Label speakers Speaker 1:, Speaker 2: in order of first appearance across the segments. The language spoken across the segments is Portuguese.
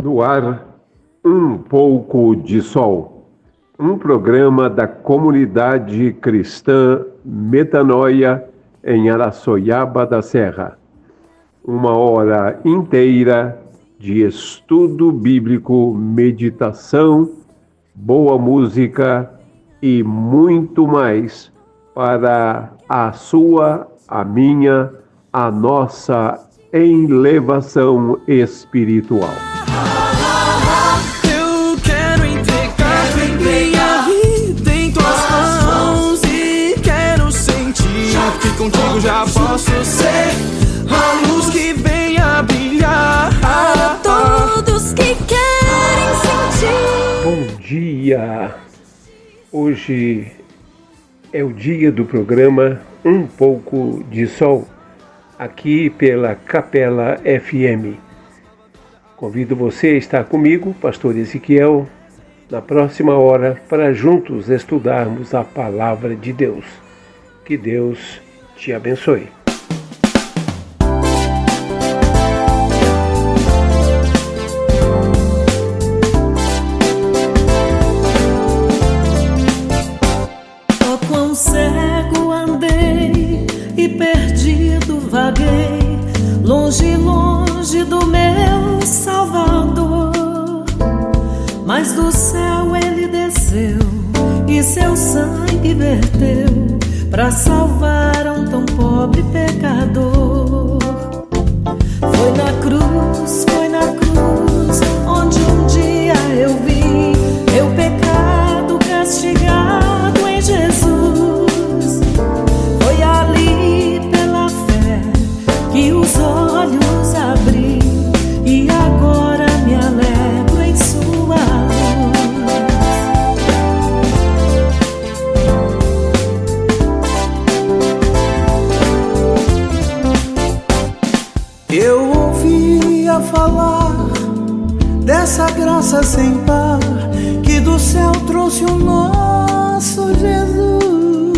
Speaker 1: No ar, Um Pouco de Sol, um programa da comunidade cristã Metanoia em Araçoiaba da Serra. Uma hora inteira de estudo bíblico, meditação, boa música e muito mais para a sua, a minha, a nossa elevação espiritual.
Speaker 2: Eu quero entregar minha vida em tuas mãos e quero sentir que contigo já posso ser a luz que vem a brilhar
Speaker 3: para todos que querem sentir.
Speaker 1: Bom dia! Hoje é o dia do programa Um Pouco de Sol, aqui pela Capela FM. Convido você a estar comigo, Pastor Ezequiel, na próxima hora, para juntos estudarmos a Palavra de Deus. Que Deus te abençoe.
Speaker 3: Oh, quão cego andei e perdido vaguei, longe, longe do meu Salvador. Mas do céu ele desceu e seu sangue verteu para salvar um tão pobre pecador. Foi na cruz, onde um dia eu vi meu pecado castigado em Jesus. Foi ali pela fé que os olhos abri e agora me alegro em sua luz.
Speaker 2: Eu ouvia falar dessa graça sem par que do céu trouxe o nosso Jesus.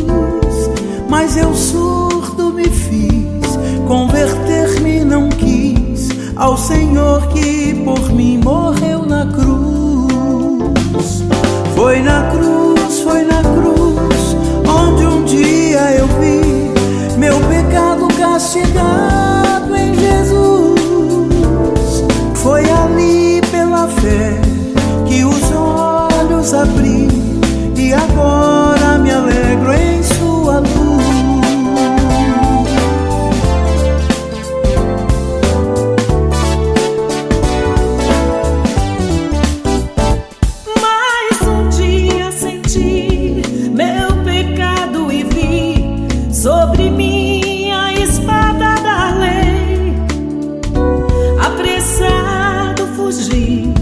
Speaker 2: Mas eu surdo me fiz, converter-me não quis ao Senhor que por mim morreu na cruz. Foi na cruz, onde um dia eu vi meu pecado castigado em Jesus. Foi ali pela fé que os olhos abri e agora me alegro em sua luz.
Speaker 3: Mais um dia senti meu pecado e vi sobre mim a espada da lei. Apressado fugi,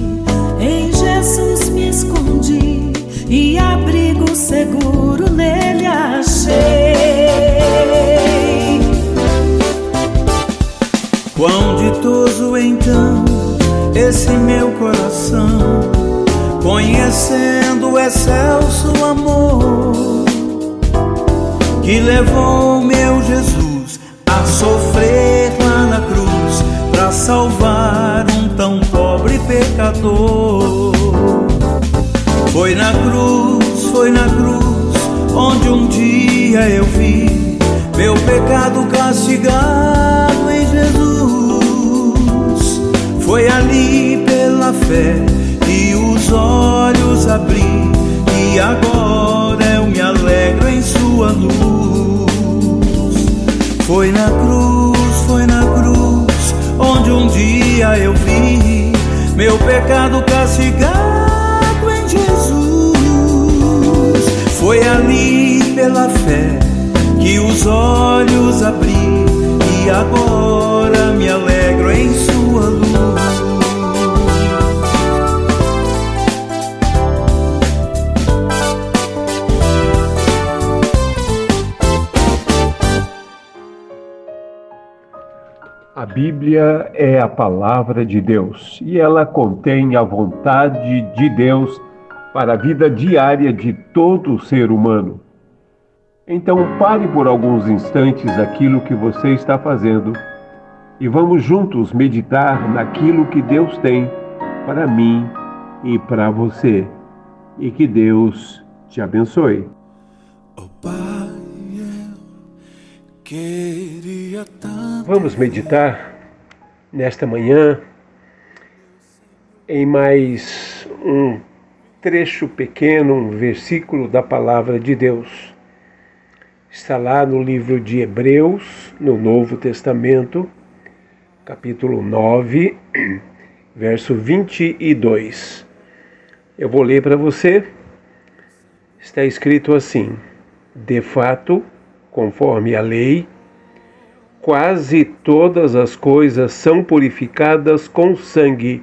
Speaker 3: em Jesus me escondi e abrigo seguro nele achei.
Speaker 2: Quão ditoso então esse meu coração, conhecendo o excelso amor que levou meu Jesus a sofrer lá na cruz para salvar um tão pobre pecador. Foi na cruz, onde um dia eu vi meu pecado castigado em Jesus. Foi ali pela fé que os olhos abri e agora eu me alegro em sua luz. Foi na cruz, onde um dia eu vi meu pecado castigado em Jesus. Foi ali pela fé que os olhos abri e agora me alegro em sua luz.
Speaker 1: A Bíblia é a palavra de Deus e ela contém a vontade de Deus para a vida diária de todo ser humano. Então pare por alguns instantes aquilo que você está fazendo e vamos juntos meditar naquilo que Deus tem para mim e para você. E que Deus te abençoe.
Speaker 2: Oh, Pai, eu queria tanto.
Speaker 1: Vamos meditar nesta manhã em mais um trecho pequeno, um versículo da palavra de Deus. Está lá no livro de Hebreus, no Novo Testamento, capítulo 9, verso 22. Eu vou ler para você. Está escrito assim: de fato, conforme a lei, quase todas as coisas são purificadas com sangue,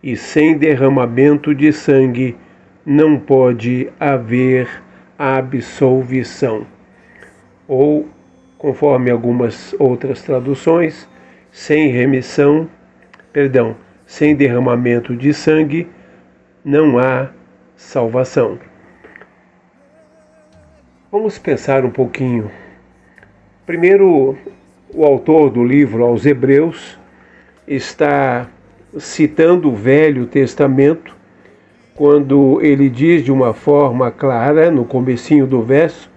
Speaker 1: e sem derramamento de sangue não pode haver absolvição. Ou, conforme algumas outras traduções, sem derramamento de sangue não há salvação. Vamos pensar um pouquinho. Primeiro, o autor do livro aos Hebreus está citando o Velho Testamento, quando ele diz de uma forma clara, no comecinho do verso,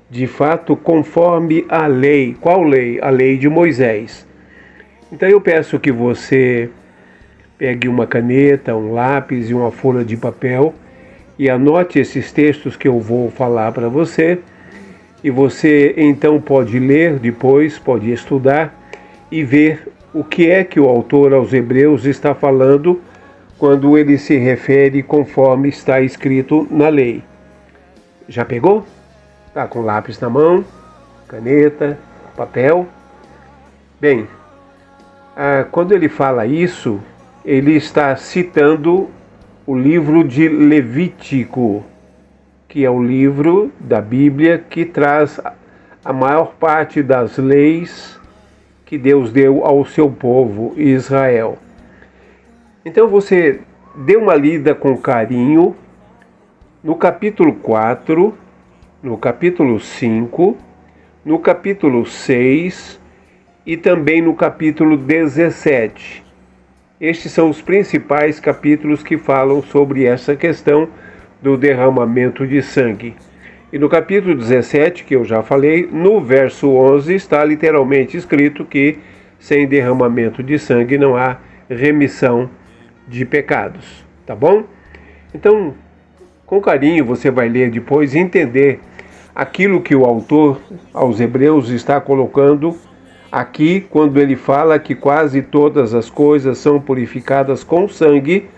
Speaker 1: de fato, conforme a lei. Qual lei? A lei de Moisés. Então eu peço que você pegue uma caneta, um lápis e uma folha de papel e anote esses textos que eu vou falar para você. E você então pode ler depois, pode estudar e ver o que é que o autor aos Hebreus está falando quando ele se refere conforme está escrito na lei. Já pegou? Está com lápis na mão, caneta, papel? Bem, quando ele fala isso, ele está citando o livro de Levítico, que é o livro da Bíblia que traz a maior parte das leis que Deus deu ao seu povo Israel. Então você dê uma lida com carinho no capítulo 4, no capítulo 5, no capítulo 6 e também no capítulo 17. Estes são os principais capítulos que falam sobre essa questão do derramamento de sangue. E no capítulo 17, que eu já falei, no verso 11, está literalmente escrito que sem derramamento de sangue não há remissão de pecados. Tá bom? Então, com carinho, você vai ler depois e entender aquilo que o autor aos Hebreus está colocando aqui, quando ele fala que quase todas as coisas são purificadas com sangue,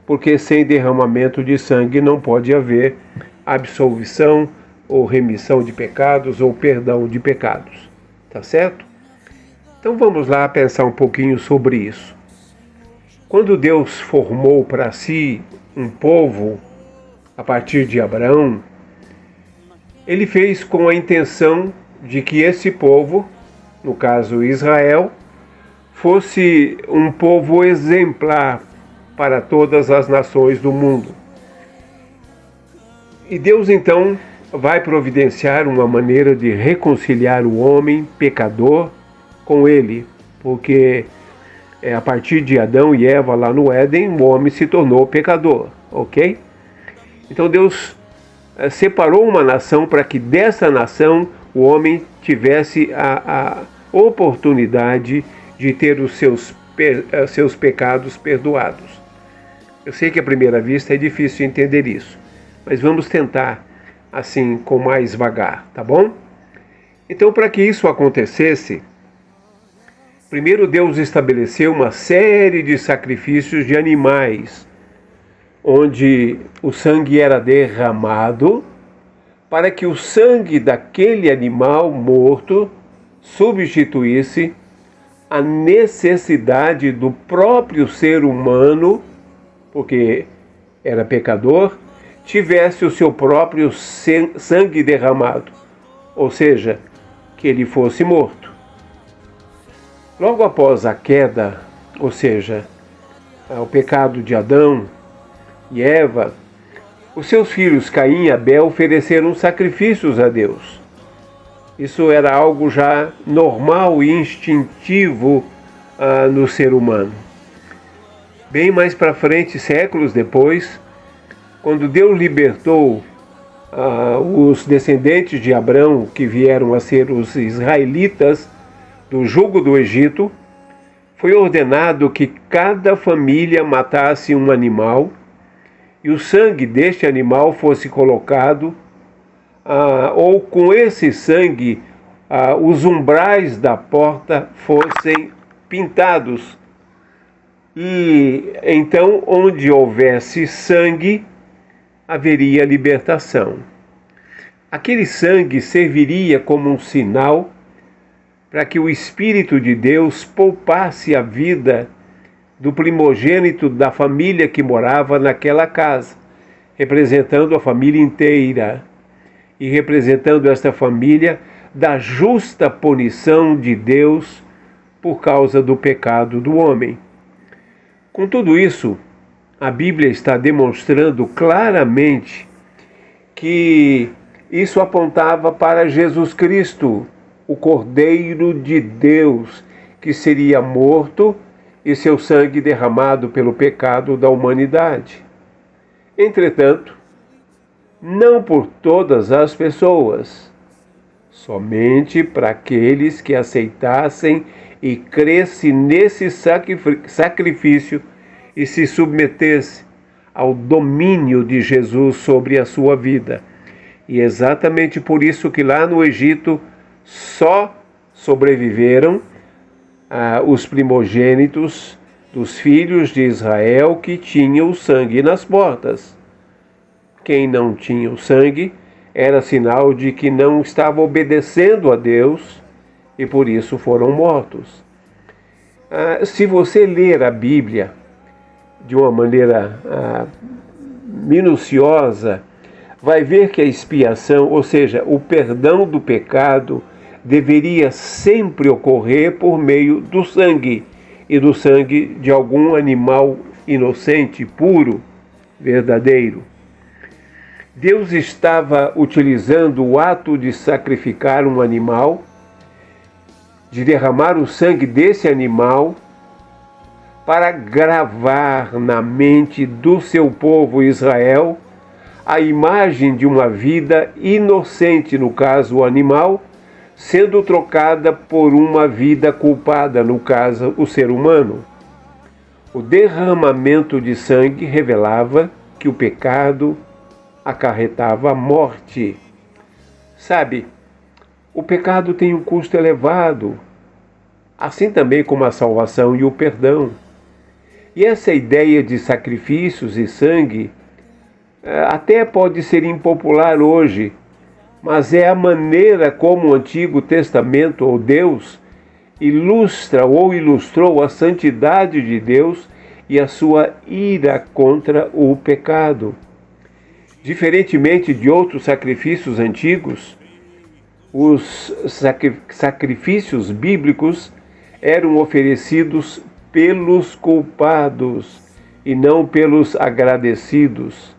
Speaker 1: porque sem derramamento de sangue não pode haver absolvição ou remissão de pecados ou perdão de pecados. Tá certo? Então vamos lá pensar um pouquinho sobre isso. Quando Deus formou para si um povo a partir de Abraão, ele fez com a intenção de que esse povo, no caso Israel, fosse um povo exemplar para todas as nações do mundo. E Deus então vai providenciar uma maneira de reconciliar o homem pecador com ele, porque a partir de Adão e Eva lá no Éden, o homem se tornou pecador, ok? Então Deus separou uma nação para que dessa nação o homem tivesse a oportunidade de ter os seus pecados perdoados. Eu sei que à primeira vista é difícil entender isso, mas vamos tentar assim com mais vagar, tá bom? Então, para que isso acontecesse, primeiro Deus estabeleceu uma série de sacrifícios de animais, onde o sangue era derramado para que o sangue daquele animal morto substituísse a necessidade do próprio ser humano, porque era pecador, tivesse o seu próprio sangue derramado, ou seja, que ele fosse morto. Logo após a queda, ou seja, o pecado de Adão e Eva, os seus filhos Caim e Abel ofereceram sacrifícios a Deus. Isso era algo já normal e instintivo no ser humano. Bem mais para frente, séculos depois, quando Deus libertou os descendentes de Abrão, que vieram a ser os israelitas, do jugo do Egito, foi ordenado que cada família matasse um animal e o sangue deste animal fosse colocado, ou com esse sangue os umbrais da porta fossem pintados. E então, onde houvesse sangue, haveria libertação. Aquele sangue serviria como um sinal para que o Espírito de Deus poupasse a vida do primogênito da família que morava naquela casa, representando a família inteira e representando esta família da justa punição de Deus por causa do pecado do homem. Com tudo isso, a Bíblia está demonstrando claramente que isso apontava para Jesus Cristo, o Cordeiro de Deus, que seria morto e seu sangue derramado pelo pecado da humanidade. Entretanto, não por todas as pessoas, somente para aqueles que aceitassem e crescem nesse sacrifício e se submetessem ao domínio de Jesus sobre a sua vida. E exatamente por isso que lá no Egito só sobreviveram os primogênitos dos filhos de Israel que tinham o sangue nas portas. Quem não tinha o sangue era sinal de que não estava obedecendo a Deus e por isso foram mortos. Se você ler a Bíblia de uma maneira minuciosa, vai ver que a expiação, ou seja, o perdão do pecado, deveria sempre ocorrer por meio do sangue, e do sangue de algum animal inocente, puro, verdadeiro. Deus estava utilizando o ato de sacrificar um animal, de derramar o sangue desse animal, para gravar na mente do seu povo Israel a imagem de uma vida inocente, no caso o animal, sendo trocada por uma vida culpada, no caso o ser humano. O derramamento de sangue revelava que o pecado acarretava a morte. Sabe, o pecado tem um custo elevado, assim também como a salvação e o perdão. E essa ideia de sacrifícios e sangue até pode ser impopular hoje, mas é a maneira como o Antigo Testamento, ou Deus, ilustra ou ilustrou a santidade de Deus e a sua ira contra o pecado. Diferentemente de outros sacrifícios antigos, os sacrifícios bíblicos eram oferecidos pelos culpados e não pelos agradecidos.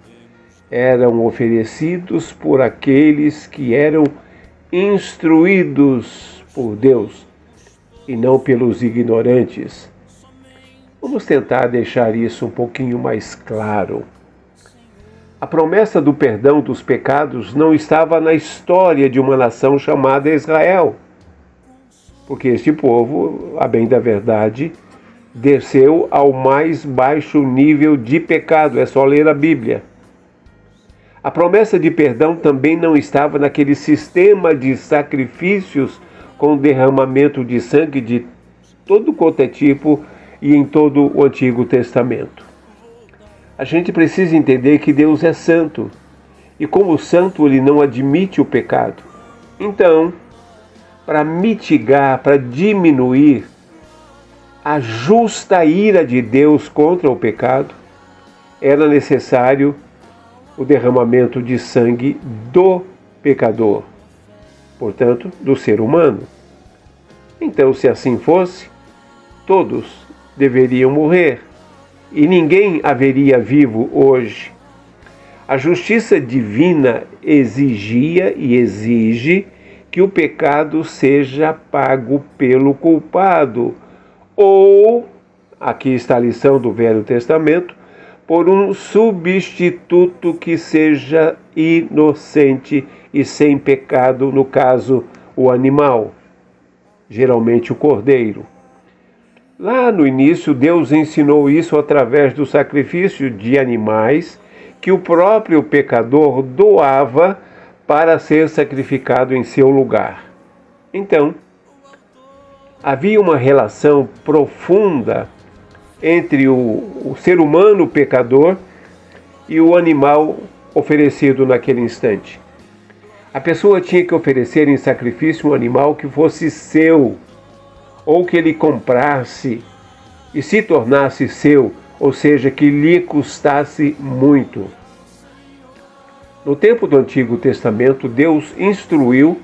Speaker 1: Eram oferecidos por aqueles que eram instruídos por Deus e não pelos ignorantes. Vamos tentar deixar isso um pouquinho mais claro. A promessa do perdão dos pecados não estava na história de uma nação chamada Israel, porque este povo, a bem da verdade, desceu ao mais baixo nível de pecado. É só ler a Bíblia. A promessa de perdão também não estava naquele sistema de sacrifícios com derramamento de sangue de todo quanto é tipo e em todo o Antigo Testamento. A gente precisa entender que Deus é santo, e como santo ele não admite o pecado. Então, para mitigar, para diminuir a justa ira de Deus contra o pecado, era necessário o derramamento de sangue do pecador, portanto, do ser humano. Então, se assim fosse, todos deveriam morrer e ninguém haveria vivo hoje. A justiça divina exigia e exige que o pecado seja pago pelo culpado, ou aqui está a lição do Velho Testamento, por um substituto que seja inocente e sem pecado, no caso, o animal, geralmente o cordeiro. Lá no início, Deus ensinou isso através do sacrifício de animais que o próprio pecador doava para ser sacrificado em seu lugar. Então, havia uma relação profunda entre o ser humano pecador e o animal oferecido naquele instante. A pessoa tinha que oferecer em sacrifício um animal que fosse seu, ou que ele comprasse e se tornasse seu, ou seja, que lhe custasse muito. No tempo do Antigo Testamento, Deus instruiu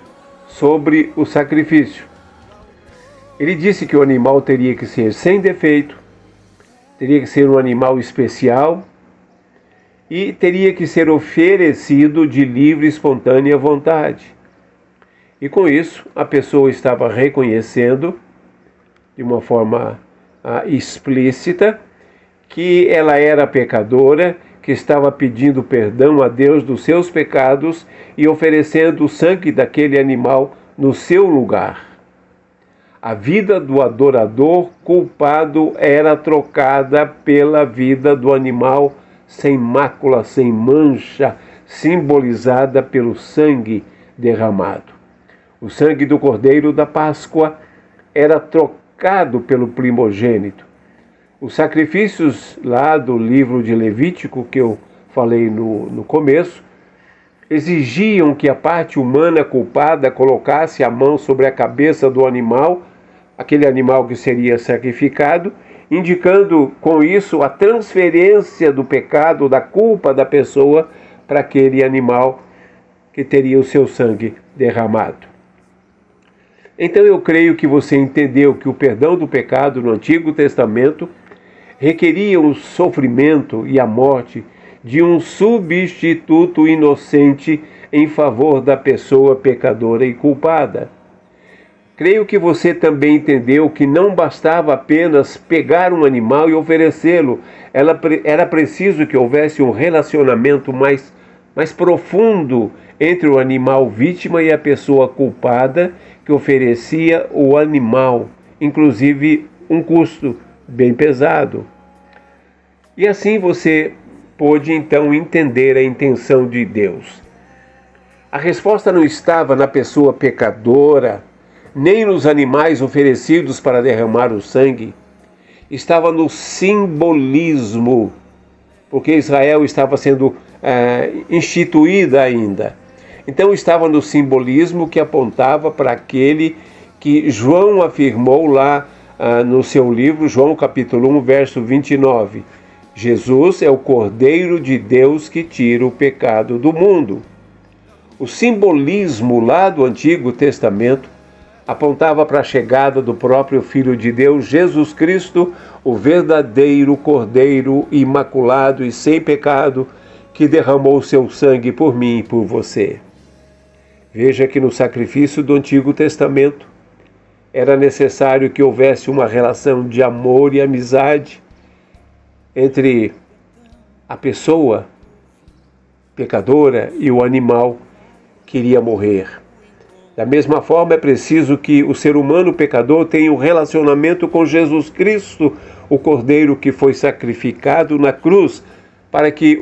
Speaker 1: sobre o sacrifício. Ele disse que o animal teria que ser sem defeito, teria que ser um animal especial e teria que ser oferecido de livre e espontânea vontade. E com isso, a pessoa estava reconhecendo, de uma forma explícita, que ela era pecadora, que estava pedindo perdão a Deus dos seus pecados e oferecendo o sangue daquele animal no seu lugar. A vida do adorador culpado era trocada pela vida do animal sem mácula, sem mancha, simbolizada pelo sangue derramado. O sangue do Cordeiro da Páscoa era trocado pelo primogênito. Os sacrifícios lá do livro de Levítico, que eu falei no começo, exigiam que a parte humana culpada colocasse a mão sobre a cabeça do animal, aquele animal que seria sacrificado, indicando com isso a transferência do pecado, da culpa da pessoa para aquele animal que teria o seu sangue derramado. Então eu creio que você entendeu que o perdão do pecado no Antigo Testamento requeria o sofrimento e a morte de um substituto inocente em favor da pessoa pecadora e culpada. Creio que você também entendeu que não bastava apenas pegar um animal e oferecê-lo. Era preciso que houvesse um relacionamento mais profundo entre o animal vítima e a pessoa culpada que oferecia o animal, inclusive um custo bem pesado. E assim você pôde então entender a intenção de Deus. A resposta não estava na pessoa pecadora, nem nos animais oferecidos para derramar o sangue. Estava no simbolismo, porque Israel estava sendo instituída ainda. Então estava no simbolismo que apontava para aquele que João afirmou lá no seu livro, João capítulo 1, verso 29. Jesus é o Cordeiro de Deus que tira o pecado do mundo. O simbolismo lá do Antigo Testamento apontava para a chegada do próprio Filho de Deus, Jesus Cristo, o verdadeiro Cordeiro imaculado e sem pecado, que derramou seu sangue por mim e por você. Veja que no sacrifício do Antigo Testamento era necessário que houvesse uma relação de amor e amizade entre a pessoa pecadora e o animal que iria morrer. Da mesma forma, é preciso que o ser humano pecador tenha um relacionamento com Jesus Cristo, o Cordeiro que foi sacrificado na cruz, para que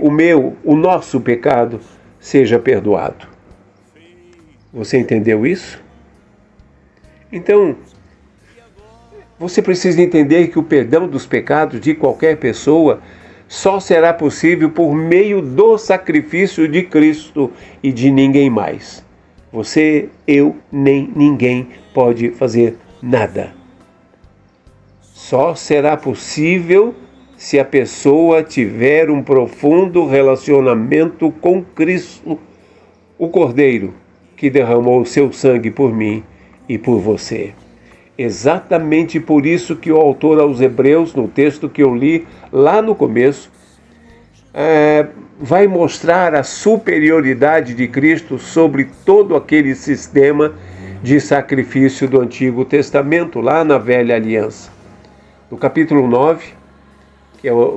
Speaker 1: o nosso pecado seja perdoado. Você entendeu isso? Então, você precisa entender que o perdão dos pecados de qualquer pessoa só será possível por meio do sacrifício de Cristo e de ninguém mais. Você, eu, nem ninguém pode fazer nada. Só será possível se a pessoa tiver um profundo relacionamento com Cristo, o Cordeiro, que derramou o seu sangue por mim e por você. Exatamente por isso que o autor aos Hebreus, no texto que eu li lá no começo, vai mostrar a superioridade de Cristo sobre todo aquele sistema de sacrifício do Antigo Testamento, lá na Velha Aliança. No capítulo 9,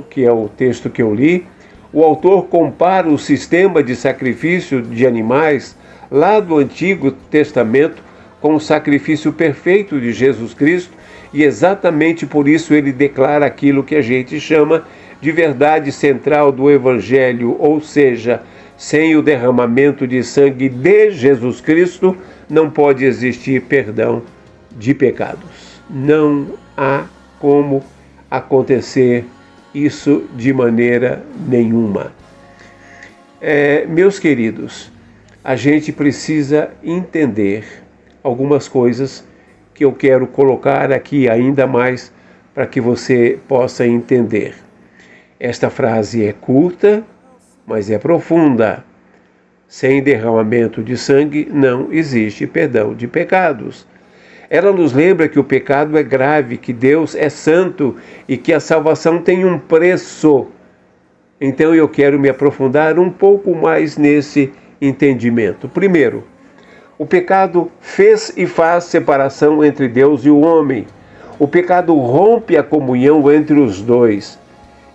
Speaker 1: que é o texto que eu li, o autor compara o sistema de sacrifício de animais lá do Antigo Testamento com o sacrifício perfeito de Jesus Cristo, e exatamente por isso ele declara aquilo que a gente chama de verdade central do Evangelho, ou seja, sem o derramamento de sangue de Jesus Cristo, não pode existir perdão de pecados. Não há como acontecer isso de maneira nenhuma. Meus queridos, a gente precisa entender algumas coisas que eu quero colocar aqui ainda mais para que você possa entender. Esta frase é curta, mas é profunda. Sem derramamento de sangue não existe perdão de pecados. Ela nos lembra que o pecado é grave, que Deus é santo e que a salvação tem um preço. Então eu quero me aprofundar um pouco mais nesse entendimento. Primeiro, o pecado fez e faz separação entre Deus e o homem. O pecado rompe a comunhão entre os dois.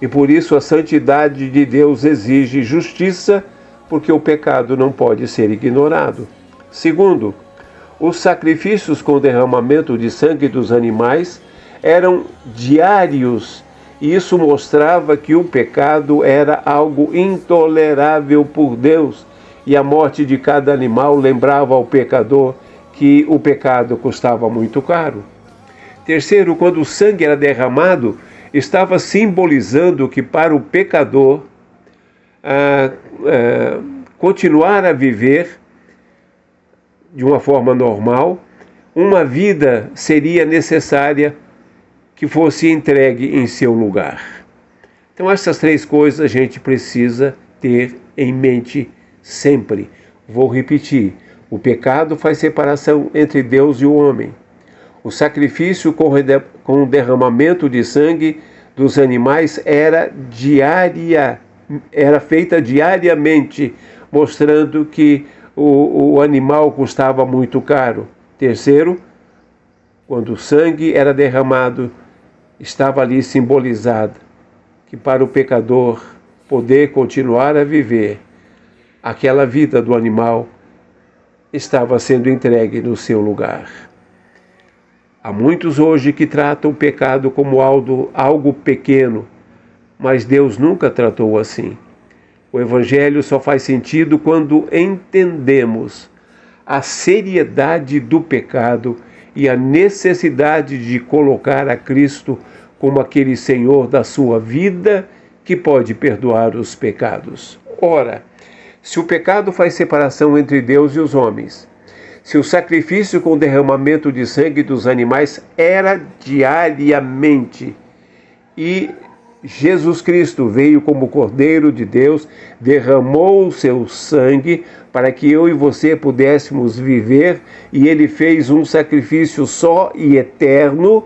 Speaker 1: E por isso a santidade de Deus exige justiça, porque o pecado não pode ser ignorado. Segundo, os sacrifícios com derramamento de sangue dos animais eram diários, e isso mostrava que o pecado era algo intolerável por Deus, e a morte de cada animal lembrava ao pecador que o pecado custava muito caro. Terceiro, quando o sangue era derramado, estava simbolizando que para o pecador continuar a viver de uma forma normal, uma vida seria necessária que fosse entregue em seu lugar. Então essas três coisas a gente precisa ter em mente sempre. Vou repetir: o pecado faz separação entre Deus e o homem. O sacrifício com o derramamento de sangue dos animais era feita diariamente, mostrando que o animal custava muito caro. Terceiro, quando o sangue era derramado, estava ali simbolizado que para o pecador poder continuar a viver, aquela vida do animal estava sendo entregue no seu lugar. Há muitos hoje que tratam o pecado como algo pequeno, mas Deus nunca tratou assim. O Evangelho só faz sentido quando entendemos a seriedade do pecado e a necessidade de colocar a Cristo como aquele Senhor da sua vida que pode perdoar os pecados. Ora, se o pecado faz separação entre Deus e os homens, se o sacrifício com derramamento de sangue dos animais era diariamente e Jesus Cristo veio como Cordeiro de Deus, derramou o seu sangue para que eu e você pudéssemos viver, e ele fez um sacrifício só e eterno,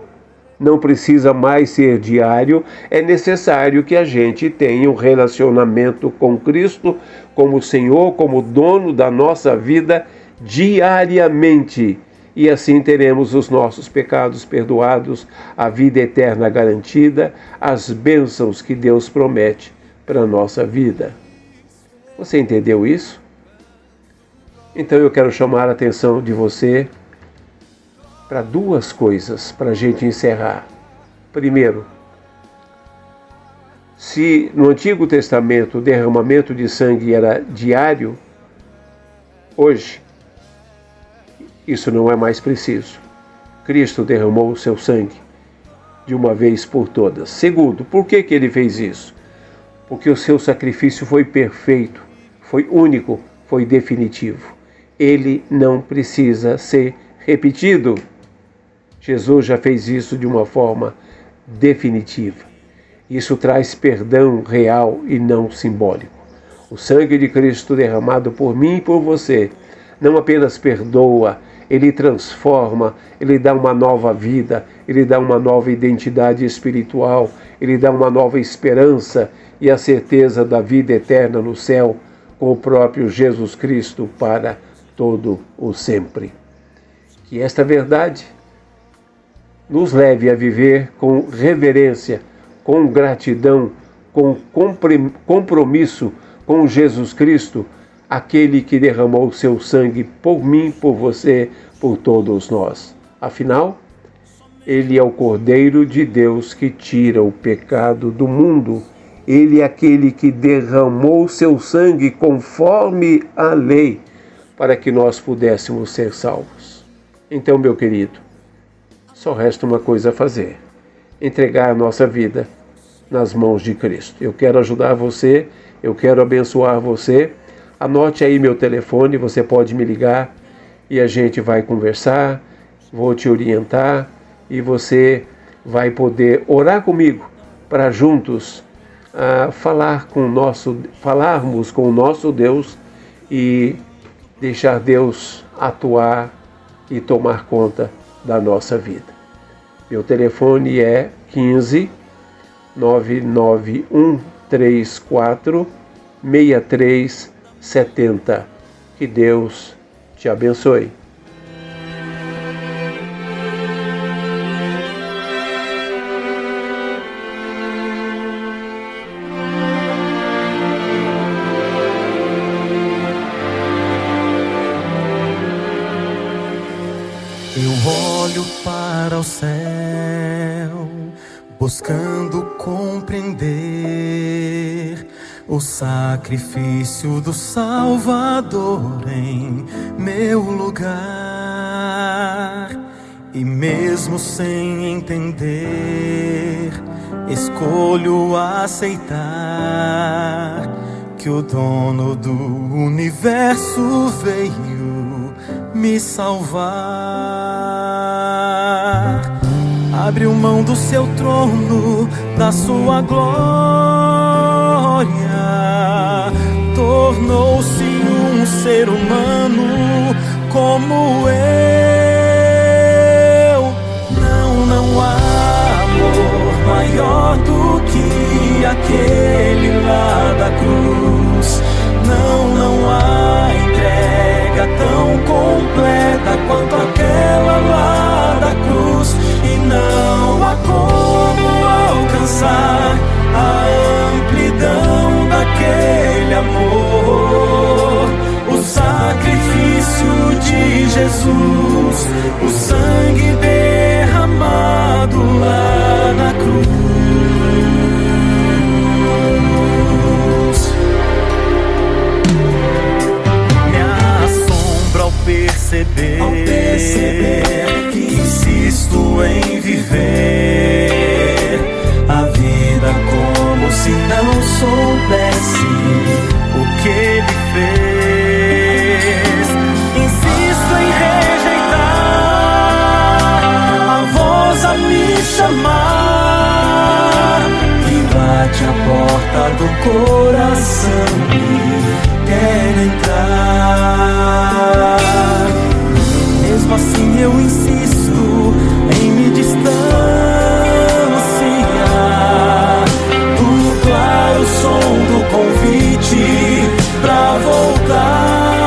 Speaker 1: não precisa mais ser diário. É necessário que a gente tenha um relacionamento com Cristo como Senhor, como dono da nossa vida diariamente. E assim teremos os nossos pecados perdoados, a vida eterna garantida, as bênçãos que Deus promete para a nossa vida. Você entendeu isso? Então eu quero chamar a atenção de você para duas coisas para a gente encerrar. Primeiro, se no Antigo Testamento o derramamento de sangue era diário, hoje isso não é mais preciso. Cristo derramou o seu sangue de uma vez por todas. Segundo, por que ele fez isso? Porque o seu sacrifício foi perfeito, foi único, foi definitivo. Ele não precisa ser repetido. Jesus já fez isso de uma forma definitiva. Isso traz perdão real e não simbólico. O sangue de Cristo derramado por mim e por você não apenas perdoa, ele transforma, ele dá uma nova vida, ele dá uma nova identidade espiritual, ele dá uma nova esperança e a certeza da vida eterna no céu com o próprio Jesus Cristo para todo o sempre. Que esta verdade nos leve a viver com reverência, com gratidão, com compromisso com Jesus Cristo, aquele que derramou o seu sangue por mim, por você, por todos nós. Afinal, Ele é o Cordeiro de Deus que tira o pecado do mundo. Ele é aquele que derramou o seu sangue conforme a lei, para que nós pudéssemos ser salvos. Então, meu querido, só resta uma coisa a fazer: entregar a nossa vida nas mãos de Cristo. Eu quero ajudar você, eu quero abençoar você. Anote aí meu telefone, você pode me ligar e a gente vai conversar, vou te orientar e você vai poder orar comigo para juntos falarmos com o nosso Deus e deixar Deus atuar e tomar conta da nossa vida. Meu telefone é 15 99134 6370. Que Deus te abençoe.
Speaker 2: Eu olho para o céu, buscando compreender o sacrifício do Salvador em meu lugar. E mesmo sem entender, escolho aceitar que o dono do universo veio me salvar. Abriu mão do seu trono, da sua glória, tornou-se um ser humano como eu. Não há amor maior do que aquele lá da cruz. Não há entrega tão completa quanto aquela lá da cruz. E não há como alcançar a amplidão daquele amor. O sacrifício de Jesus, o sangue derramado lá na cruz. Ao perceber que insisto em viver a vida como se não soubesse o que ele fez. Insisto em rejeitar a voz a me chamar, que bate a porta do coração e quer entrar. Mesmo assim eu insisto em me distanciar do claro som do convite pra voltar.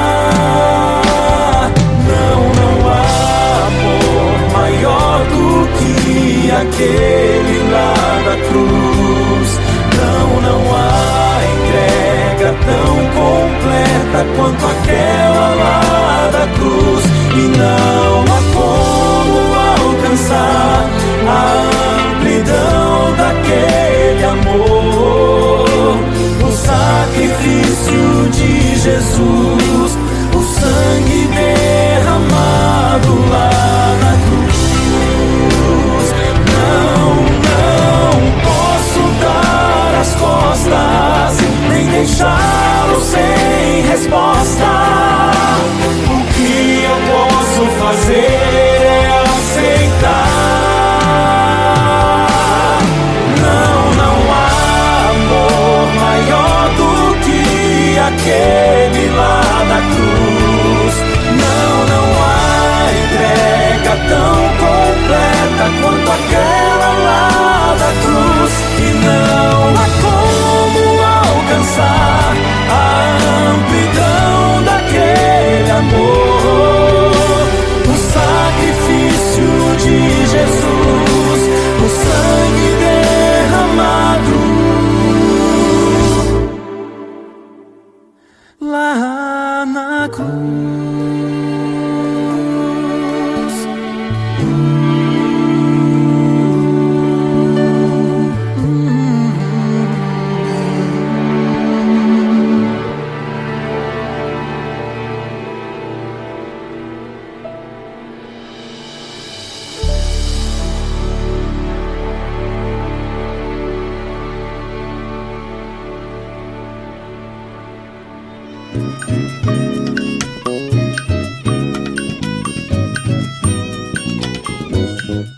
Speaker 2: Não há amor maior do que aquele lá da cruz. Não há entrega tão completa quanto aquela lá da cruz. E não há como alcançar a amplidão daquele amor. O sacrifício de Jesus, o sangue derramado lá na cruz. Não posso dar as costas, nem deixá-lo sem resposta. Fazer é aceitar. Não há amor maior do que aquele lá da cruz. Não há entrega tão completa quanto aquela lá da cruz. E não há como alcançar a amplidão daquele amor. De Jesus.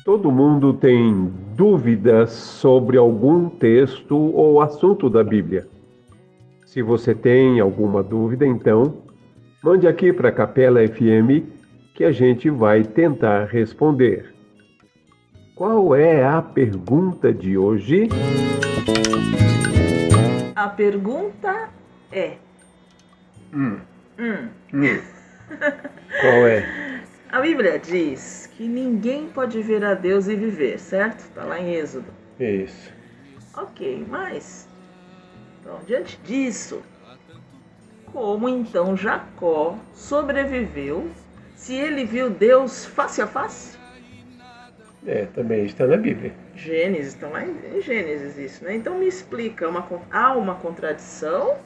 Speaker 1: Todo mundo tem dúvidas sobre algum texto ou assunto da Bíblia. Se você tem alguma dúvida, então, mande aqui para a Capela FM que a gente vai tentar responder. Qual é a pergunta de hoje?
Speaker 4: A pergunta é...
Speaker 1: Qual é?
Speaker 4: A Bíblia diz que ninguém pode ver a Deus e viver, certo? Está lá em Êxodo.
Speaker 1: Isso.
Speaker 4: Ok, mas, então, diante disso, como então Jacó sobreviveu se ele viu Deus face a face?
Speaker 1: Também está na Bíblia.
Speaker 4: Gênesis, estão lá em Gênesis isso, né? Então me explica, há uma contradição?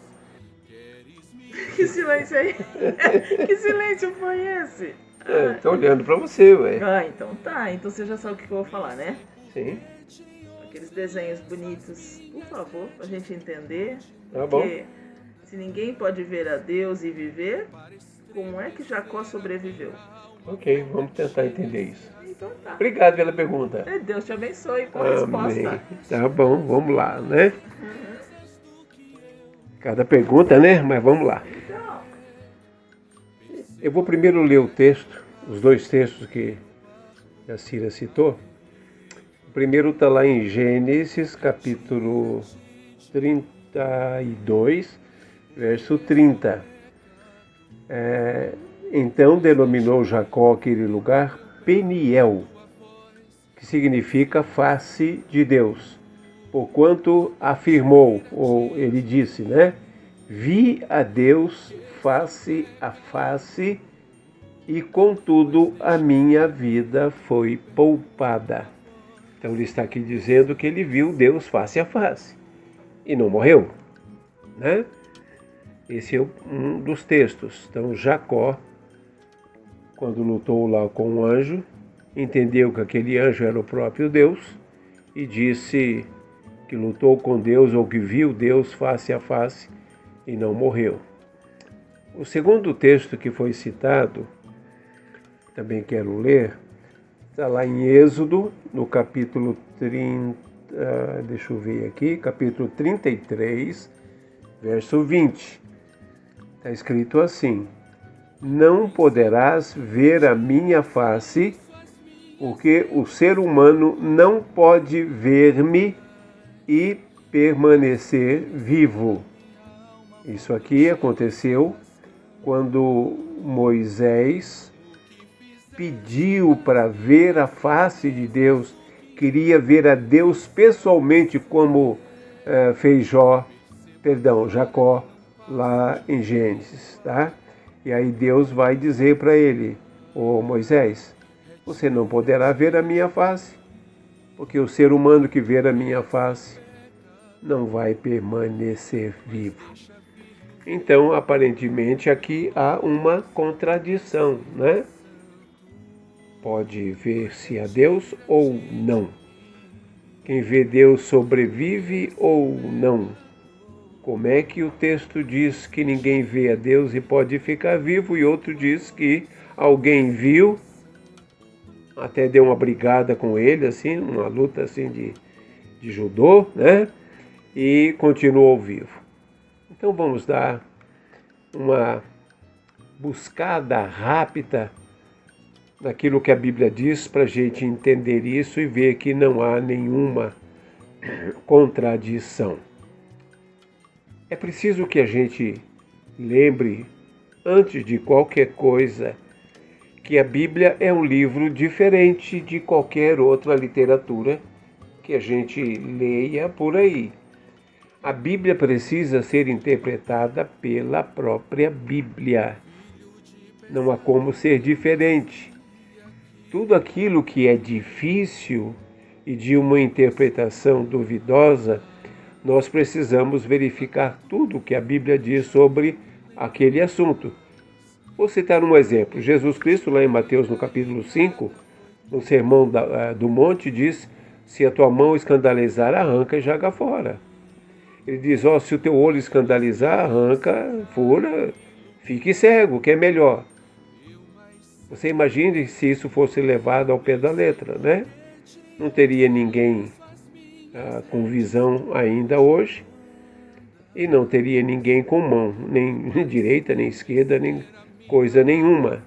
Speaker 4: Que silêncio aí? Que silêncio foi esse?
Speaker 1: Estou olhando para você, ué.
Speaker 4: Então tá. Então você já sabe o que eu vou falar, né?
Speaker 1: Sim.
Speaker 4: Aqueles desenhos bonitos, por favor, pra gente entender.
Speaker 1: Tá bom.
Speaker 4: Porque se ninguém pode ver a Deus e viver, como é que Jacó sobreviveu?
Speaker 1: Ok, vamos tentar entender isso.
Speaker 4: Então tá.
Speaker 1: Obrigado pela pergunta.
Speaker 4: Deus te abençoe com a resposta.
Speaker 1: Tá bom, vamos lá, né? Cada pergunta, né? Mas vamos lá.
Speaker 4: Então,
Speaker 1: Eu vou primeiro ler o texto, os dois textos que a Cira citou. O primeiro está lá em Gênesis, capítulo 32, verso 30. Então denominou Jacó aquele lugar Peniel, que significa face de Deus, porquanto afirmou, ou ele disse, né? Vi a Deus face a face, e contudo a minha vida foi poupada. Então ele está aqui dizendo que ele viu Deus face a face e não morreu, né? Esse é um dos textos. Então Jacó, quando lutou lá com o anjo, entendeu que aquele anjo era o próprio Deus e disse que lutou com Deus ou que viu Deus face a face e não morreu. O segundo texto que foi citado, também quero ler, está lá em Êxodo, no capítulo 30, deixa eu ver aqui, capítulo 33, verso 20. Está escrito assim: não poderás ver a minha face, porque o ser humano não pode ver-me e permanecer vivo. Isso aqui aconteceu quando Moisés pediu para ver a face de Deus, queria ver a Deus pessoalmente, como fez Jacó lá em Gênesis, tá? E aí Deus vai dizer para ele: ô Moisés, você não poderá ver a minha face, porque o ser humano que ver a minha face não vai permanecer vivo. Então, aparentemente, aqui há uma contradição, né? Pode ver-se a Deus ou não. Quem vê Deus sobrevive ou não. Como é que o texto diz que ninguém vê a Deus e pode ficar vivo, e outro diz que alguém viu, até deu uma brigada com ele, assim, uma luta assim de judô, né? E continuou vivo. Então vamos dar uma buscada rápida naquilo que a Bíblia diz para a gente entender isso e ver que não há nenhuma contradição. É preciso que a gente lembre, antes de qualquer coisa, que a Bíblia é um livro diferente de qualquer outra literatura que a gente leia por aí. A Bíblia precisa ser interpretada pela própria Bíblia. Não há como ser diferente. Tudo aquilo que é difícil e de uma interpretação duvidosa, nós precisamos verificar tudo o que a Bíblia diz sobre aquele assunto. Vou citar um exemplo. Jesus Cristo, lá em Mateus, no capítulo 5, no Sermão do Monte, diz: se a tua mão escandalizar, arranca e joga fora. Ele diz: se o teu olho escandalizar, arranca, fura fique cego, que é melhor. Você imagine se isso fosse levado ao pé da letra, né? Não teria ninguém com visão ainda hoje e não teria ninguém com mão, nem direita, nem esquerda, nem coisa nenhuma.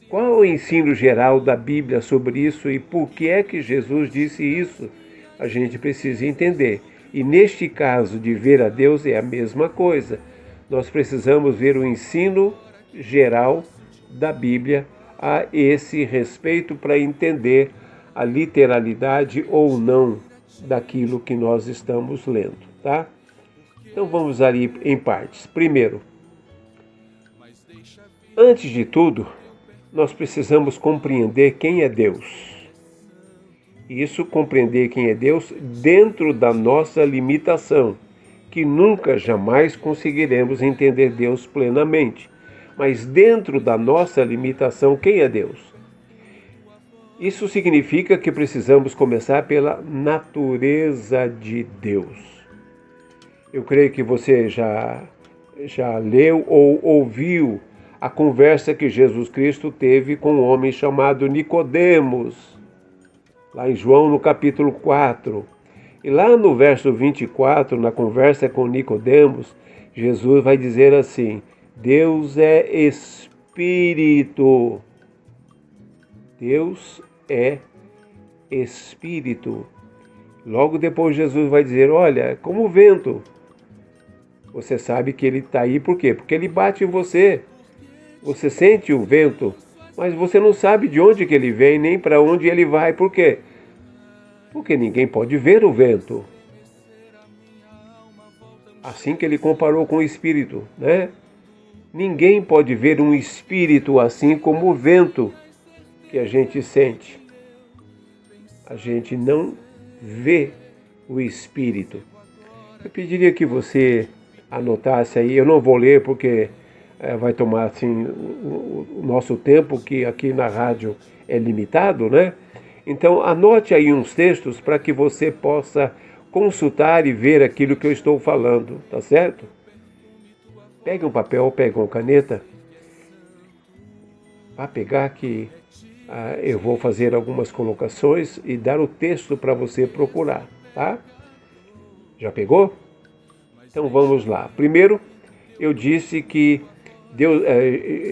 Speaker 1: Qual é o ensino geral da Bíblia sobre isso e por que é que Jesus disse isso? A gente precisa entender. E neste caso de ver a Deus é a mesma coisa. Nós precisamos ver o ensino geral da Bíblia a esse respeito para entender a literalidade ou não daquilo que nós estamos lendo, tá? Então vamos ali em partes. Primeiro, antes de tudo, nós precisamos compreender quem é Deus. Isso, compreender quem é Deus dentro da nossa limitação, que nunca, jamais conseguiremos entender Deus plenamente. Mas dentro da nossa limitação, quem é Deus? Isso significa que precisamos começar pela natureza de Deus. Eu creio que você já leu ou ouviu a conversa que Jesus Cristo teve com um homem chamado Nicodemos, lá em João no capítulo 4. E lá no verso 24, na conversa com Nicodemos, Jesus vai dizer assim: Deus é Espírito. Deus é Espírito. Logo depois Jesus vai dizer, olha, como o vento. Você sabe que ele está aí por quê? Porque ele bate em você. Você sente o vento, mas você não sabe de onde que ele vem, nem para onde ele vai. Por quê? Porque ninguém pode ver o vento. Assim que ele comparou com o Espírito, né? Ninguém pode ver um Espírito assim como o vento que a gente sente. A gente não vê o Espírito. Eu pediria que você anotasse aí, eu não vou ler porque vai tomar assim o nosso tempo, que aqui na rádio é limitado, né? Então anote aí uns textos para que você possa consultar e ver aquilo que eu estou falando, tá certo? Pegue um papel, pegue uma caneta, para pegar que eu vou fazer algumas colocações e dar o texto para você procurar, tá? Já pegou? Então vamos lá. Primeiro, eu disse que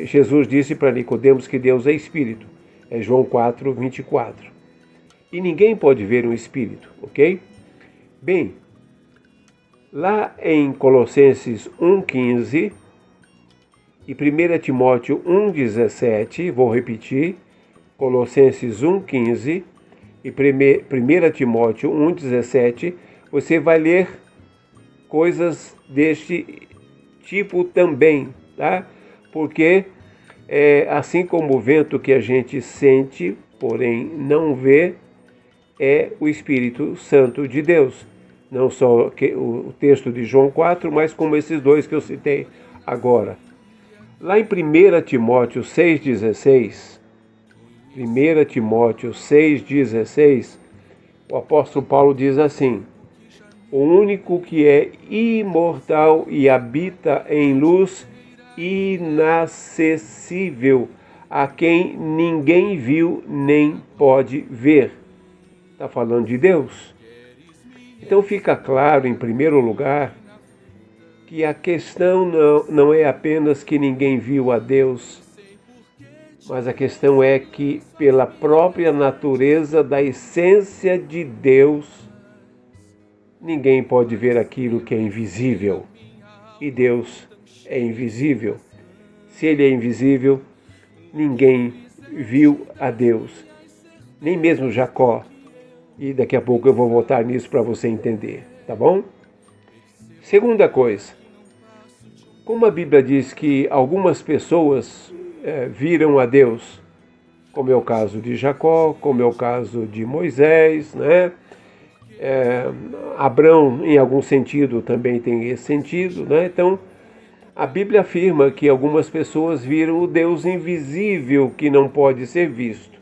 Speaker 1: Jesus disse para Nicodemos que Deus é Espírito. É João 4, 24. E ninguém pode ver um Espírito, ok? Bem, lá em Colossenses 1,15 e 1 Timóteo 1,17, vou repetir, Colossenses 1,15 e 1 Timóteo 1,17, você vai ler coisas deste tipo também, tá? Porque assim como o vento que a gente sente, porém não vê, é o Espírito Santo de Deus. Não só o texto de João 4, mas como esses dois que eu citei agora. Lá em 1 Timóteo 6,16, 1 Timóteo 6,16, o apóstolo Paulo diz assim: o único que é imortal e habita em luz inacessível, a quem ninguém viu nem pode ver. Está falando de Deus. Então fica claro, em primeiro lugar, que a questão não é apenas que ninguém viu a Deus, mas a questão é que, pela própria natureza da essência de Deus, ninguém pode ver aquilo que é invisível. E Deus é invisível. Se Ele é invisível, ninguém viu a Deus. Nem mesmo Jacó. E daqui a pouco eu vou voltar nisso para você entender, tá bom? Segunda coisa. Como a Bíblia diz que algumas pessoas viram a Deus, como é o caso de Jacó, como é o caso de Moisés, né? Abrão, em algum sentido, também tem esse sentido, né? Então, a Bíblia afirma que algumas pessoas viram o Deus invisível que não pode ser visto.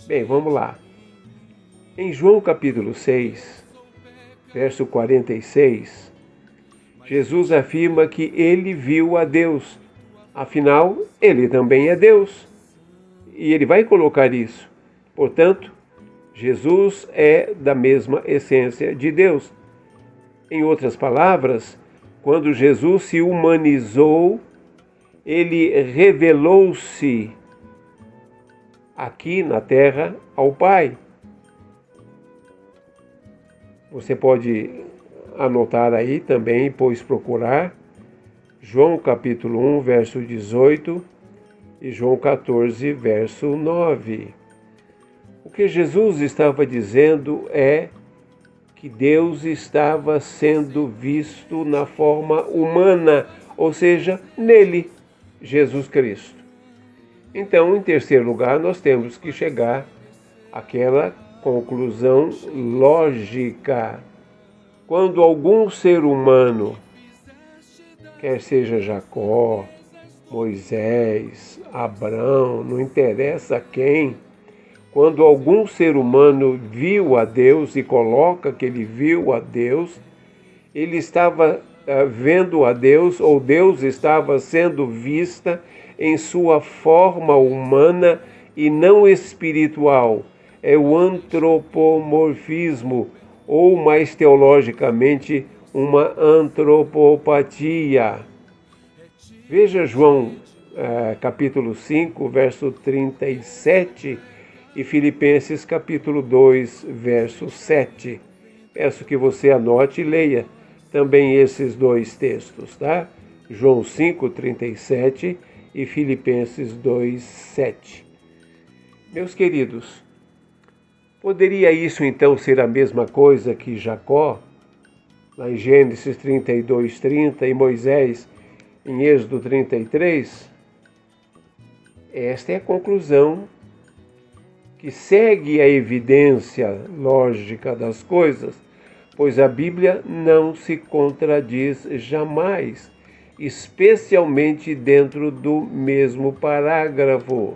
Speaker 1: Bem, vamos lá. Em João capítulo 6, verso 46, Jesus afirma que ele viu a Deus. Afinal, ele também é Deus. E ele vai colocar isso. Portanto, Jesus é da mesma essência de Deus. Em outras palavras, quando Jesus se humanizou, ele revelou-se aqui na terra ao Pai. Você pode anotar aí também, depois procurar, João capítulo 1, verso 18 e João 14, verso 9. O que Jesus estava dizendo é que Deus estava sendo visto na forma humana, ou seja, nele, Jesus Cristo. Então, em terceiro lugar, nós temos que chegar àquela conclusão lógica. Quando algum ser humano, quer seja Jacó, Moisés, Abraão, não interessa quem, quando algum ser humano viu a Deus e coloca que ele viu a Deus, ele estava vendo a Deus, ou Deus estava sendo vista em sua forma humana e não espiritual. É o antropomorfismo, ou mais teologicamente, uma antropopatia. Veja João capítulo 5, verso 37 e Filipenses capítulo 2, verso 7. Peço que você anote e leia também esses dois textos, tá? João 5, 37 e Filipenses 2, 7. Meus queridos, poderia isso então ser a mesma coisa que Jacó, lá em Gênesis 32, 30 e Moisés em Êxodo 33? Esta é a conclusão que segue a evidência lógica das coisas, pois a Bíblia não se contradiz jamais, especialmente dentro do mesmo parágrafo.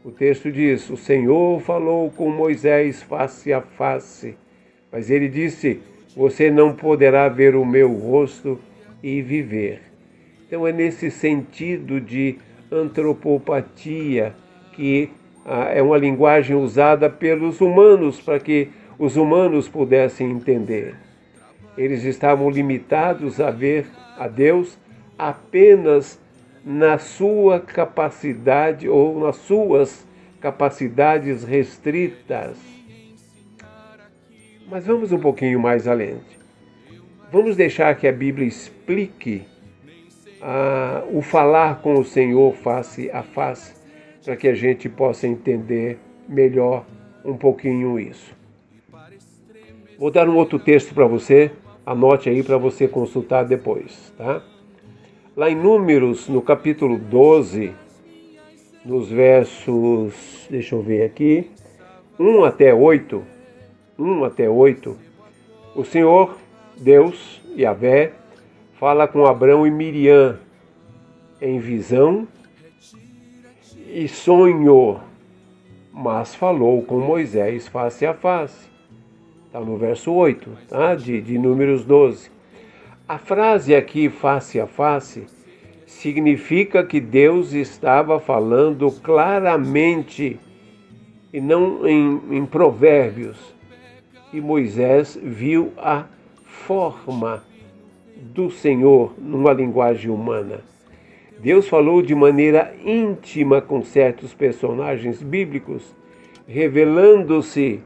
Speaker 1: O texto diz: o Senhor falou com Moisés face a face, mas ele disse: você não poderá ver o meu rosto e viver. Então é nesse sentido de antropopatia que é uma linguagem usada pelos humanos para que os humanos pudessem entender. Eles estavam limitados a ver a Deus apenas na sua capacidade ou nas suas capacidades restritas. Mas vamos um pouquinho mais além. Vamos deixar que a Bíblia explique o falar com o Senhor face a face, para que a gente possa entender melhor um pouquinho isso. Vou dar um outro texto para você, anote aí para você consultar depois, tá? Lá em Números, no capítulo 12, nos versos, deixa eu ver aqui, 1 até 8, o Senhor, Deus, Yahvé, fala com Abrão e Miriam em visão e sonho, mas falou com Moisés face a face. Está no verso 8, tá? de Números 12. A frase aqui, face a face, significa que Deus estava falando claramente e não em provérbios. E Moisés viu a forma do Senhor numa linguagem humana. Deus falou de maneira íntima com certos personagens bíblicos, revelando-se,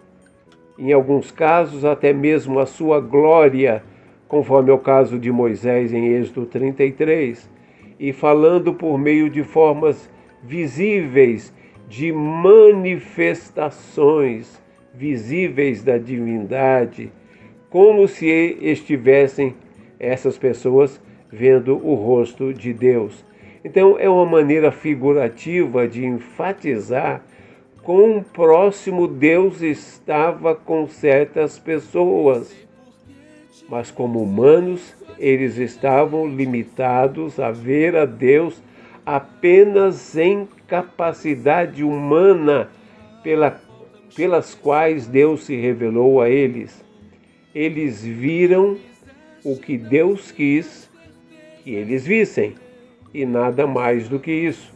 Speaker 1: em alguns casos, até mesmo a sua glória, conforme é o caso de Moisés em Êxodo 33, e falando por meio de formas visíveis, de manifestações visíveis da divindade, como se estivessem essas pessoas vendo o rosto de Deus. Então é uma maneira figurativa de enfatizar quão próximo Deus estava com certas pessoas. Mas como humanos, eles estavam limitados a ver a Deus apenas em capacidade humana pelas quais Deus se revelou a eles. Eles viram o que Deus quis que eles vissem, e nada mais do que isso.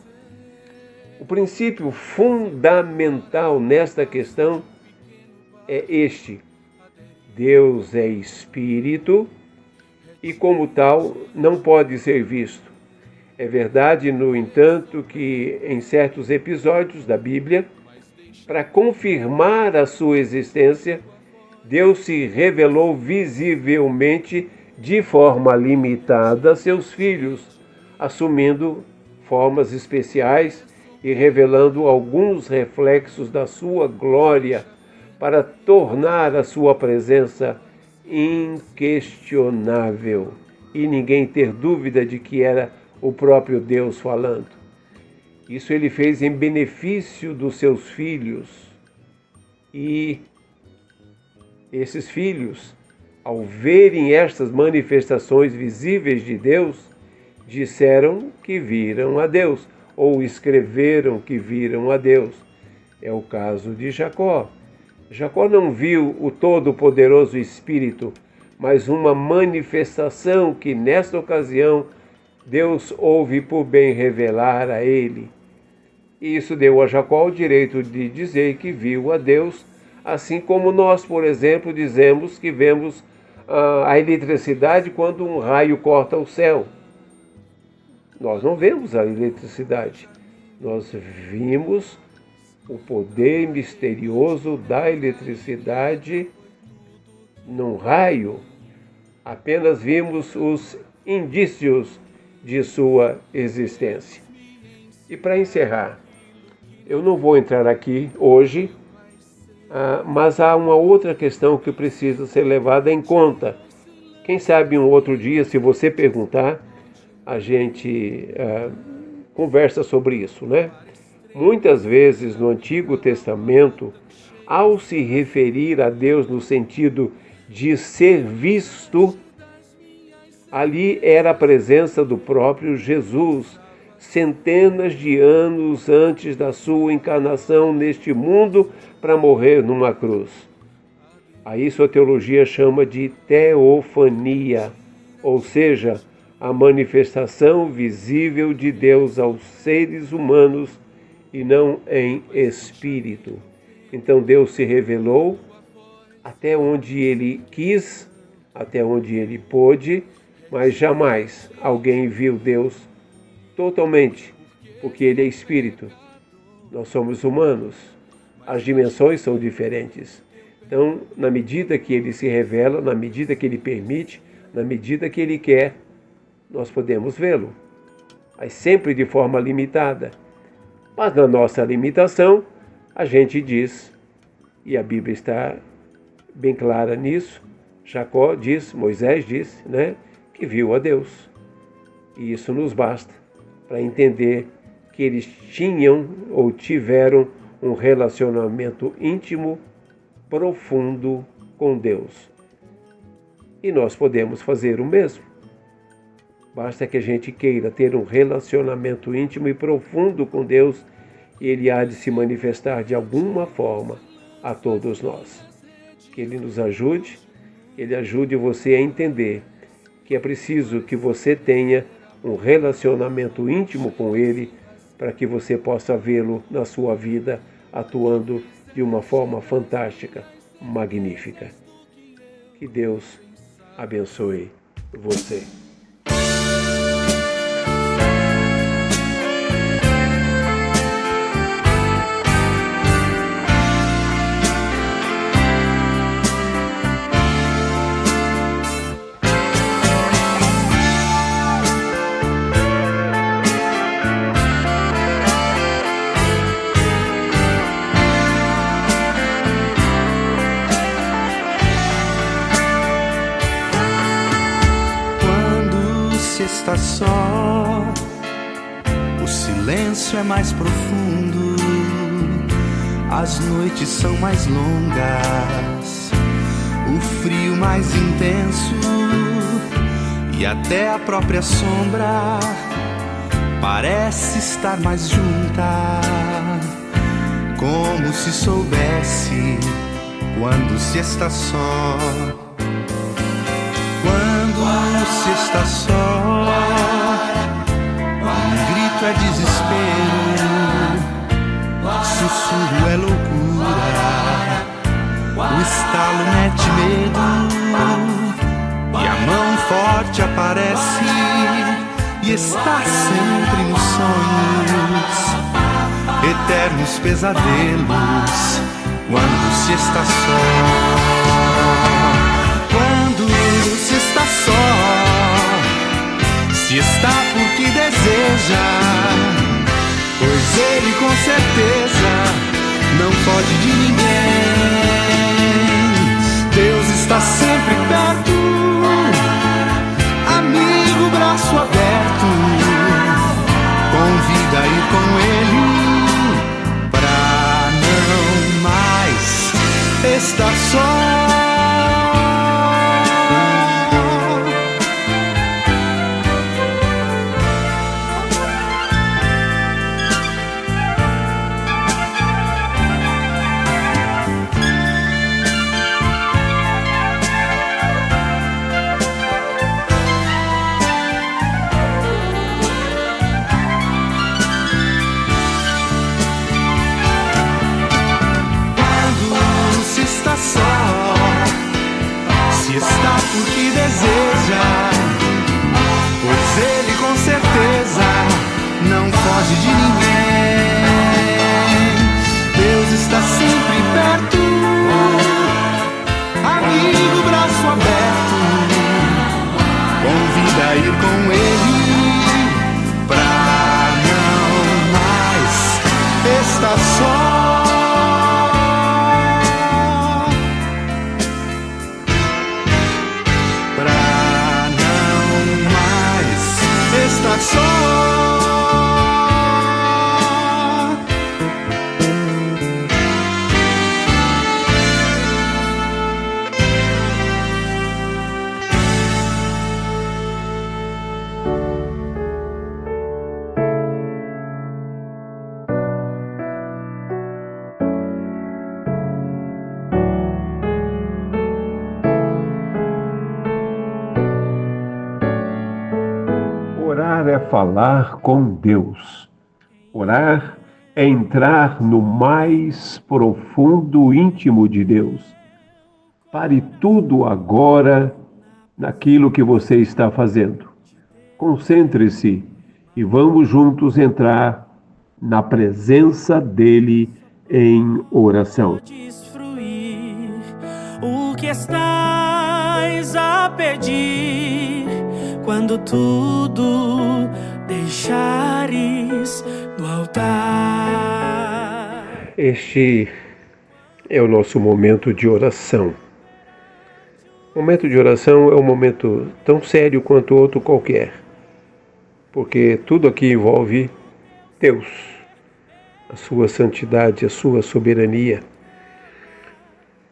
Speaker 1: O princípio fundamental nesta questão é este: Deus é espírito e, como tal, não pode ser visto. É verdade, no entanto, que em certos episódios da Bíblia, para confirmar a sua existência, Deus se revelou visivelmente de forma limitada a seus filhos, assumindo formas especiais e revelando alguns reflexos da sua glória para tornar a sua presença inquestionável e ninguém ter dúvida de que era o próprio Deus falando. Isso ele fez em benefício dos seus filhos, e esses filhos, ao verem estas manifestações visíveis de Deus, disseram que viram a Deus, ou escreveram que viram a Deus. É o caso de Jacó. Jacó não viu o Todo-Poderoso Espírito, mas uma manifestação que, nesta ocasião, Deus houve por bem revelar a ele. E isso deu a Jacó o direito de dizer que viu a Deus, assim como nós, por exemplo, dizemos que vemos a eletricidade quando um raio corta o céu. Nós não vemos a eletricidade, nós vimos o poder misterioso da eletricidade num raio. Apenas vimos os indícios de sua existência. E para encerrar, eu não vou entrar aqui hoje, mas há uma outra questão que precisa ser levada em conta. Quem sabe um outro dia, se você perguntar, a gente conversa sobre isso, né? Muitas vezes no Antigo Testamento, ao se referir a Deus no sentido de ser visto, ali era a presença do próprio Jesus, centenas de anos antes da sua encarnação neste mundo para morrer numa cruz. A isso a teologia chama de teofania, ou seja, a manifestação visível de Deus aos seres humanos e não em espírito. Então Deus se revelou até onde Ele quis, até onde Ele pôde, mas jamais alguém viu Deus totalmente, porque Ele é espírito. Nós somos humanos, as dimensões são diferentes. Então, na medida que Ele se revela, na medida que Ele permite, na medida que Ele quer, nós podemos vê-lo, mas sempre de forma limitada. Mas na nossa limitação, a gente diz, e a Bíblia está bem clara nisso, Jacó diz, Moisés diz, né, que viu a Deus. E isso nos basta para entender que eles tinham ou tiveram um relacionamento íntimo, profundo com Deus. E nós podemos fazer o mesmo. Basta que a gente queira ter um relacionamento íntimo e profundo com Deus, e Ele há de se manifestar de alguma forma a todos nós. Que Ele nos ajude, Ele ajude você a entender que é preciso que você tenha um relacionamento íntimo com Ele para que você possa vê-lo na sua vida atuando de uma forma fantástica, magnífica. Que Deus abençoe você.
Speaker 2: Está só, o silêncio é mais profundo, as noites são mais longas, o frio mais intenso e até a própria sombra parece estar mais junta, como se soubesse quando se está só. Quando se está só, um grito é desespero, sussurro é loucura, o estalo mete medo, e a mão forte aparece e está sempre nos sonhos, eternos pesadelos, quando se está só. Se está só, se está porque deseja, pois ele com certeza não foge de ninguém. Deus está sempre perto, amigo, braço aberto, convida a ir com ele pra não mais estar só. Se está porque deseja, pois ele com certeza não foge de ninguém. Deus está sempre perto, amigo, braço aberto, convida a ir com ele pra não mais estar só. Está só.
Speaker 1: Orar é falar com Deus. Orar é entrar no mais profundo íntimo de Deus. Pare tudo agora naquilo que você está fazendo. Concentre-se e vamos juntos entrar na presença dele em oração.
Speaker 3: Desfruir o que estás a pedir quando tudo deixares no altar.
Speaker 1: Este é o nosso momento de oração. O momento de oração é um momento tão sério quanto outro qualquer, porque tudo aqui envolve Deus, a sua santidade, a sua soberania.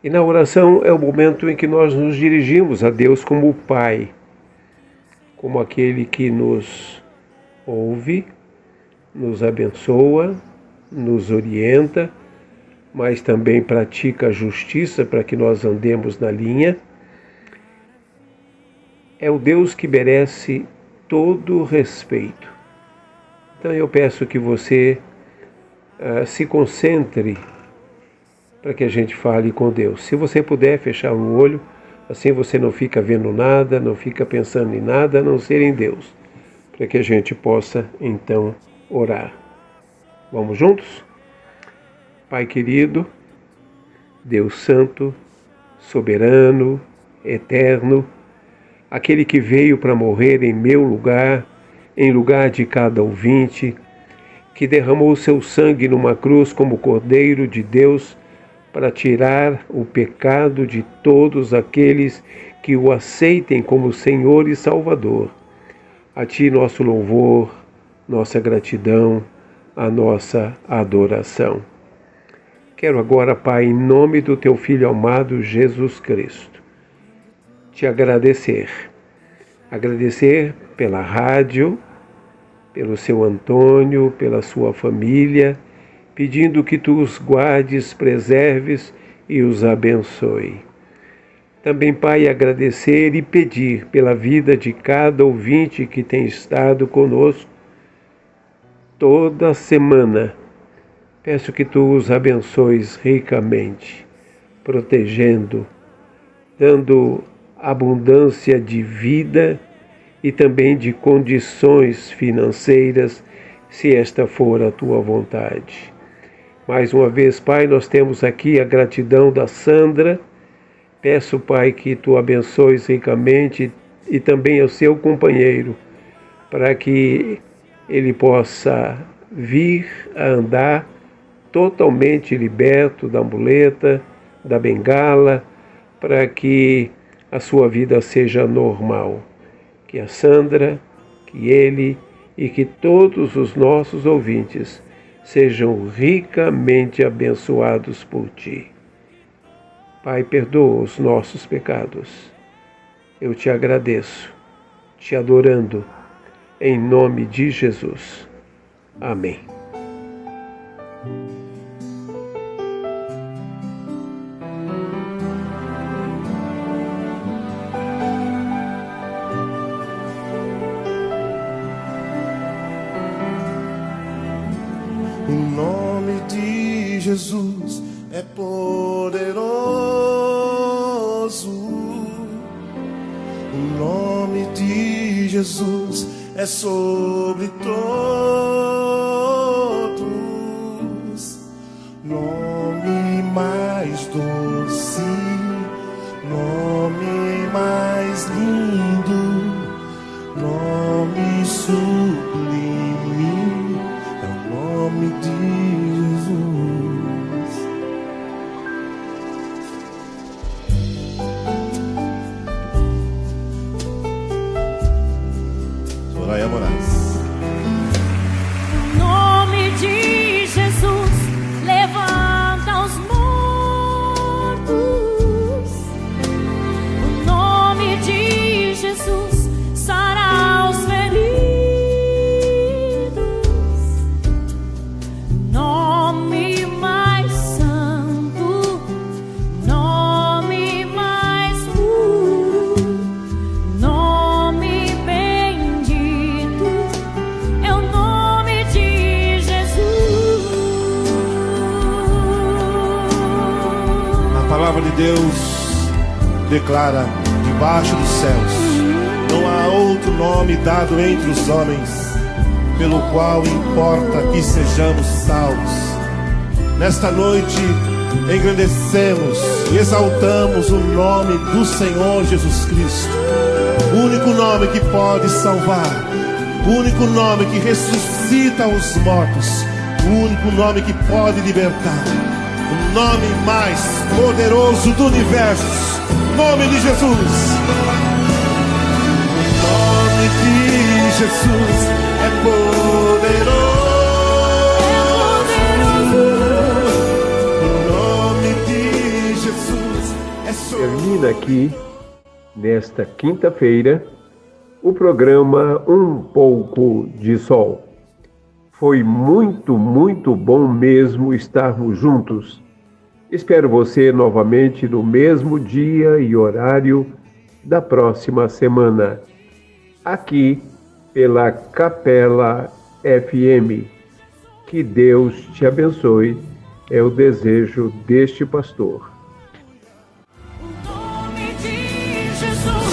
Speaker 1: E na oração é o momento em que nós nos dirigimos a Deus como o Pai, como aquele que nos ouve, nos abençoa, nos orienta, mas também pratica a justiça para que nós andemos na linha. É o Deus que merece todo o respeito. Então eu peço que você se concentre para que a gente fale com Deus. Se você puder fechar o olho, assim você não fica vendo nada, não fica pensando em nada, a não ser em Deus, para que a gente possa então orar. Vamos juntos? Pai querido, Deus Santo, soberano, eterno, aquele que veio para morrer em meu lugar, em lugar de cada ouvinte, que derramou o seu sangue numa cruz como Cordeiro de Deus para tirar o pecado de todos aqueles que o aceitem como Senhor e Salvador. A Ti nosso louvor, nossa gratidão, a nossa adoração. Quero agora, Pai, em nome do Teu Filho amado Jesus Cristo, Te agradecer. Agradecer pela rádio, pelo seu Antônio, pela sua família, pedindo que Tu os guardes, preserves e os abençoe. Também, Pai, agradecer e pedir pela vida de cada ouvinte que tem estado conosco toda semana. Peço que Tu os abençoes ricamente, protegendo, dando abundância de vida e também de condições financeiras, se esta for a Tua vontade. Mais uma vez, Pai, nós temos aqui a gratidão da Sandra. Peço, Pai, que Tu abençoes ricamente e também o seu companheiro, para que ele possa vir a andar totalmente liberto da muleta, da bengala, para que a sua vida seja normal. Que a Sandra, que ele e que todos os nossos ouvintes sejam ricamente abençoados por Ti. Pai, perdoa os nossos pecados. Eu Te agradeço, Te adorando, em nome de Jesus. Amém.
Speaker 5: O nome de Jesus é poderoso. O nome de Jesus é sobre todos. Nome mais doce, nome mais lindo, nome sublime, é o nome de Jesus. Soraya Moraes.
Speaker 3: O nome de Jesus levanta os mortos. O nome de Jesus sara os feridos. Nome mais santo, nome mais puro, nome bendito é o nome de Jesus.
Speaker 5: A palavra de Deus declara: debaixo dos céus não há outro nome dado entre os homens pelo qual importa que sejamos salvos. Nesta noite engrandecemos e exaltamos o nome do Senhor Jesus Cristo, o único nome que pode salvar, o único nome que ressuscita os mortos, o único nome que pode libertar, o nome mais poderoso do universo, o nome de Jesus. O nome de Jesus é poderoso. O nome de Jesus é
Speaker 1: Termina aqui, nesta quinta-feira, o programa Um Pouco de Sol. Foi muito, muito bom mesmo estarmos juntos. Espero você novamente no mesmo dia e horário da próxima semana, aqui pela Capela FM. Que Deus te abençoe, é o desejo deste pastor.
Speaker 3: O nome de Jesus